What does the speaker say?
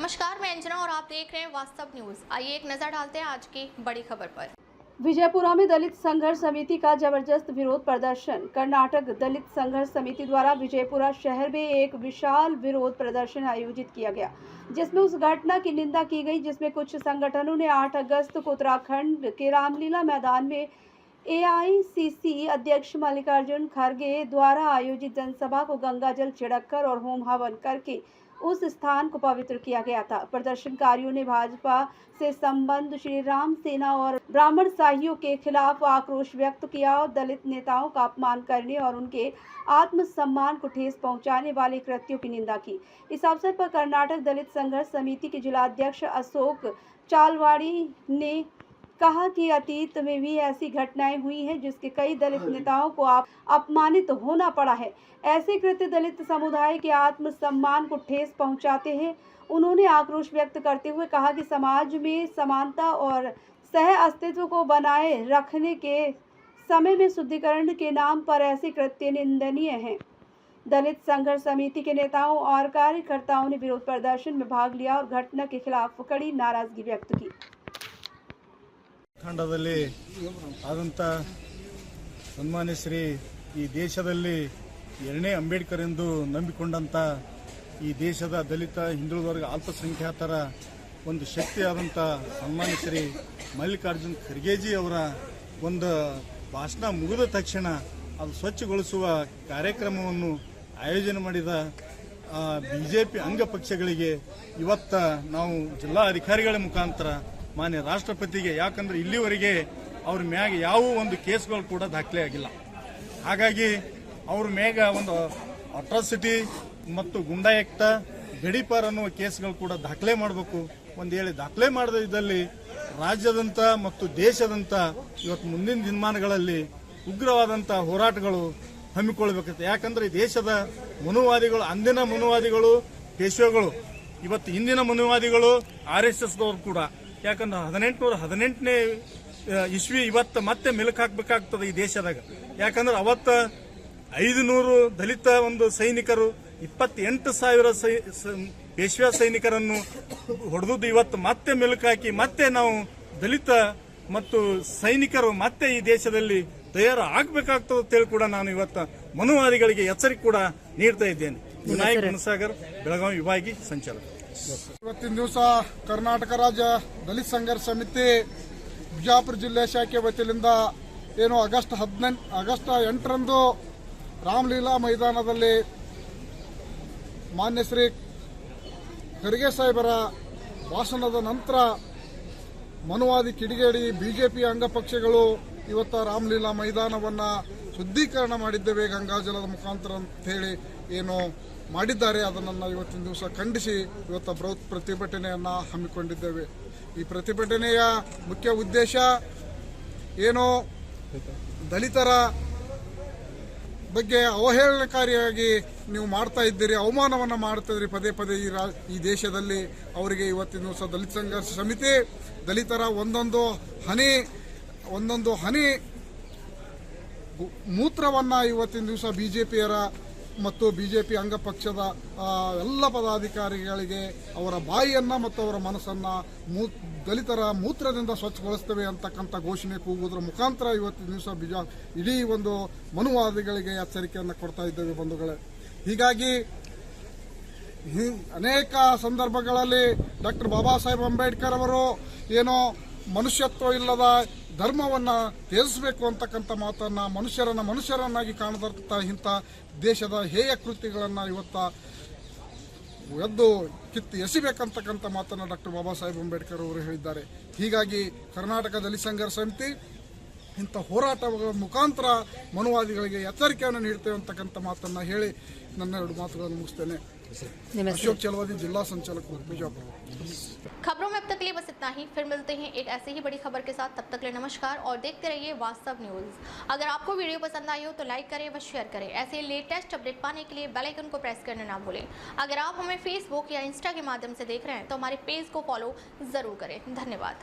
नमस्कार, मैं अंजना और आप देख रहे हैं वास्तव न्यूज। आइए एक नजर डालते हैं आज की बड़ी खबर पर। विजयपुरा में दलित संघर्ष समिति का जबरदस्त विरोध प्रदर्शन। कर्नाटक दलित संघर्ष समिति द्वारा विजयपुरा शहर में एक विशाल विरोध प्रदर्शन आयोजित किया गया, जिसमें उस घटना की निंदा की गई जिसमें कुछ संगठनों ने 8 अगस्त को उत्तराखंड के रामलीला मैदान में एआईसीसी अध्यक्ष मल्लिकार्जुन खड़गे द्वारा आयोजित जनसभा को गंगाजल छिड़ककर और होम हवन करके उस स्थान को पवित्र किया गया था। प्रदर्शनकारियों ने भाजपा से संबंध श्री राम सेना और ब्राह्मण शाहियों के खिलाफ आक्रोश व्यक्त किया और दलित नेताओं का अपमान करने और उनके आत्मसम्मान को ठेस पहुंचाने वाले कृत्यों की निंदा की। इस अवसर पर कर्नाटक दलित संघर्ष समिति के जिलाध्यक्ष अशोक चालवाड़ी ने कहा कि अतीत में भी ऐसी घटनाएं हुई हैं जिसके कई दलित नेताओं को अपमानित होना पड़ा है। ऐसे कृत्य दलित समुदाय के आत्मसम्मान को ठेस पहुंचाते हैं। उन्होंने आक्रोश व्यक्त करते हुए कहा कि समाज में समानता और सह अस्तित्व को बनाए रखने के समय में शुद्धिकरण के नाम पर ऐसे कृत्य निंदनीय हैं। दलित संघर्ष समिति के नेताओं और कार्यकर्ताओं ने विरोध प्रदर्शन में भाग लिया और घटना के खिलाफ कड़ी नाराजगी व्यक्त की। ಖಂಡದಲ್ಲಿ ಆದಂಥ ಸನ್ಮಾನ್ಯ ಶ್ರೀ ಈ ದೇಶದಲ್ಲಿ ಎರಡನೇ ಅಂಬೇಡ್ಕರ್ ಎಂದು ನಂಬಿಕೊಂಡಂಥ ಈ ದೇಶದ ದಲಿತ ಹಿಂದುಳಿದ ವರ್ಗ ಅಲ್ಪಸಂಖ್ಯಾತರ ಒಂದು ಶಕ್ತಿಯಾದಂಥ ಸನ್ಮಾನ್ಯ ಶ್ರೀ ಮಲ್ಲಿಕಾರ್ಜುನ್ ಖರ್ಗೆಜಿ ಅವರ ಒಂದು ಭಾಷಣ ಮುಗಿದ ತಕ್ಷಣ ಅದು ಸ್ವಚ್ಛಗೊಳಿಸುವ ಕಾರ್ಯಕ್ರಮವನ್ನು ಆಯೋಜನೆ ಮಾಡಿದ ಬಿಜೆಪಿ ಅಂಗಪಕ್ಷಗಳಿಗೆ ಇವತ್ತು ನಾವು ಜಿಲ್ಲಾ ಅಧಿಕಾರಿಗಳ ಮುಖಾಂತರ ಮಾನ್ಯ ರಾಷ್ಟ್ರಪತಿಗೆ, ಯಾಕಂದ್ರೆ ಇಲ್ಲಿವರೆಗೆ ಅವ್ರ ಮ್ಯಾಗ ಯಾವ ಒಂದು ಕೇಸ್ಗಳು ಕೂಡ ದಾಖಲೆ ಆಗಿಲ್ಲ. ಹಾಗಾಗಿ ಅವ್ರ ಮ್ಯಾಗ ಒಂದು ಅಟ್ರಾಸಿಟಿ ಮತ್ತು ಗುಂಡಾಯುಕ್ತ ಗಡೀಪಾರ್ ಅನ್ನುವ ಕೇಸ್ಗಳು ಕೂಡ ದಾಖಲೆ ಮಾಡಬೇಕು. ಒಂದು ಹೇಳಿ ದಾಖಲೆ ಮಾಡದ ಇದ್ದಲ್ಲಿ ರಾಜ್ಯದಂತ ಮತ್ತು ದೇಶದಂತ ಇವತ್ತು ಮುಂದಿನ ದಿನಮಾನಗಳಲ್ಲಿ ಉಗ್ರವಾದಂಥ ಹೋರಾಟಗಳು ಹಮ್ಮಿಕೊಳ್ಬೇಕಾಗುತ್ತೆ. ಯಾಕಂದ್ರೆ ಈ ದೇಶದ ಮನುವಾದಿಗಳು, ಅಂದಿನ ಮನುವಾದಿಗಳು ಪೇಶ್ವೆಗಳು, ಇವತ್ತು ಹಿಂದಿನ ಮನುವಾದಿಗಳು RSS ದವರು ಕೂಡ, ಯಾಕಂದ್ರೆ 1818ನೇ ಇಸ್ವಿ ಇವತ್ತು ಮತ್ತೆ ಮೆಲುಕು ಹಾಕಬೇಕಾಗ್ತದೆ ಈ ದೇಶದಾಗ. ಯಾಕಂದ್ರೆ ಅವತ್ತ 500 ದಲಿತ ಒಂದು ಸೈನಿಕರು 28,000 ಪೇಶ್ವಾ ಸೈನಿಕರನ್ನು ಹೊಡೆದು ಇವತ್ತು ಮತ್ತೆ ಮೆಲುಕು ಹಾಕಿ ಮತ್ತೆ ನಾವು ದಲಿತ ಮತ್ತು ಸೈನಿಕರು ಮತ್ತೆ ಈ ದೇಶದಲ್ಲಿ ತಯಾರು ಆಗಬೇಕಾಗ್ತದೆ ಅಂತೇಳಿ ಕೂಡ ನಾನು ಇವತ್ತು ಮನುವಾದಿಗಳಿಗೆ ಎಚ್ಚರಿಕೆ ಕೂಡ ನೀಡ್ತಾ ಇದ್ದೇನೆ. ವಿನಾಯಕ್ ಗುಣಸಾಗರ್, ಬೆಳಗಾವಿ ವಿಭಾಗಿ ಸಂಚಾಲಕ. ಇವತ್ತಿನ ದಿವಸ ಕರ್ನಾಟಕ ರಾಜ್ಯ ದಲಿತ ಸಂಘರ್ಷ ಸಮಿತಿ ಬಿಜಾಪುರ ಜಿಲ್ಲೆ ಶಾಖೆ ವತಿಯಿಂದ ಏನು ಆಗಸ್ಟ್ 8ರಂದು ರಾಮಲೀಲಾ ಮೈದಾನದಲ್ಲಿ ಮಾನ್ಯ ಶ್ರೀ ಖರ್ಗೆ ಸಾಹೇಬರ ಭಾಷಣದ ನಂತರ ಮನುವಾದಿ ಕಿಡಿಗೇಡಿ ಬಿಜೆಪಿ ಅಂಗಪಕ್ಷಗಳು ಇವತ್ತು ರಾಮಲೀಲಾ ಮೈದಾನವನ್ನ ಶುದ್ಧೀಕರಣ ಮಾಡಿದ್ದೇವೆ ಗಂಗಾಜಲದ ಮುಖಾಂತರ ಅಂತ ಹೇಳಿ ಏನು ಮಾಡಿದ್ದಾರೆ. ಅದನ್ನು ಇವತ್ತಿನ ದಿವಸ ಖಂಡಿಸಿ ಇವತ್ತು ಬೃಹತ್ ಪ್ರತಿಭಟನೆಯನ್ನು ಹಮ್ಮಿಕೊಂಡಿದ್ದೇವೆ. ಈ ಪ್ರತಿಭಟನೆಯ ಮುಖ್ಯ ಉದ್ದೇಶ ಏನು, ದಲಿತರ ಬಗ್ಗೆ ಅವಹೇಳನಕಾರಿಯಾಗಿ ನೀವು ಮಾಡ್ತಾ ಇದ್ದೀರಿ, ಅವಮಾನವನ್ನು ಮಾಡ್ತಾ ಇದ್ದೀರಿ ಪದೇ ಪದೇ ಈ ದೇಶದಲ್ಲಿ. ಅವರಿಗೆ ಇವತ್ತಿನ ದಿವಸ ದಲಿತ ಸಂಘರ್ಷ ಸಮಿತಿ ದಲಿತರ ಒಂದೊಂದು ಹನಿ ಮೂತ್ರವನ್ನ ಇವತ್ತಿನ ದಿವಸ ಬಿಜೆಪಿಯರ ಮತ್ತು ಬಿಜೆಪಿ ಅಂಗಪಕ್ಷದ ಎಲ್ಲ ಪದಾಧಿಕಾರಿಗಳಿಗೆ ಅವರ ಬಾಯಿಯನ್ನ ಮತ್ತು ಅವರ ಮನಸ್ಸನ್ನ ದಲಿತರ ಮೂತ್ರದಿಂದ ಸ್ವಚ್ಛಗೊಳಿಸ್ತೇವೆ ಅಂತಕ್ಕಂಥ ಘೋಷಣೆ ಕೂಗುವುದರ ಮುಖಾಂತರ ಇವತ್ತಿನ ದಿವಸ ಇಡೀ ಒಂದು ಮನುವಾದಿಗಳಿಗೆ ಎಚ್ಚರಿಕೆಯನ್ನು ಕೊಡ್ತಾ ಇದ್ದೇವೆ ಬಂಧುಗಳೇ. ಹೀಗಾಗಿ ಅನೇಕ ಸಂದರ್ಭಗಳಲ್ಲಿ ಡಾಕ್ಟರ್ ಬಾಬಾ ಸಾಹೇಬ್ ಅಂಬೇಡ್ಕರ್ ಅವರು ಏನೋ ಮನುಷ್ಯತ್ವ ಇಲ್ಲದ ಧರ್ಮವನ್ನ ತ್ಯಜಿಸಬೇಕು ಅಂತಕ್ಕಂಥ ಮಾತನ್ನ ಮನುಷ್ಯರನ್ನಾಗಿ ಕಾಣದಂತ ಇಂಥ ದೇಶದ ಹೇಯ ಕೃತ್ಯಗಳನ್ನ ಇವತ್ತ ಎದ್ದು ಕಿತ್ತು ಎಸಿಬೇಕಂತಕ್ಕಂಥ ಮಾತನ್ನ ಡಾಕ್ಟರ್ ಬಾಬಾ ಸಾಹೇಬ್ ಅಂಬೇಡ್ಕರ್ ಅವರು ಹೇಳಿದ್ದಾರೆ. ಹೀಗಾಗಿ ಕರ್ನಾಟಕ ದಲಿತ ಸಂಘರ್ಷ ಸಮಿತಿ ಇಂಥ ಹೋರಾಟಗಳ ಮುಖಾಂತರ ಮನುವಾದಿಗಳಿಗೆ ಎಚ್ಚರಿಕೆಯನ್ನು ನೀಡ್ತೇವೆ ಅಂತಕ್ಕಂಥ ಮಾತನ್ನ ಹೇಳಿ ನನ್ನ 2 ಮಾತುಗಳನ್ನು ಮುಗಿಸ್ತೇನೆ. अशोक चलवादी, जिला संचालक बीजापुर। खबरों में अब तक के लिए बस इतना ही। फिर मिलते हैं एक ऐसे ही बड़ी खबर के साथ। तब तक के लिए नमस्कार और देखते रहिए वास्तव न्यूज। अगर आपको वीडियो पसंद आई हो तो लाइक करें व शेयर करें। ऐसे लेटेस्ट अपडेट पाने के लिए बेल आइकन को प्रेस करना ना भूलें। अगर आप हमें फेसबुक या इंस्टा के माध्यम से देख रहे हैं तो हमारे पेज को फॉलो जरूर करें। धन्यवाद।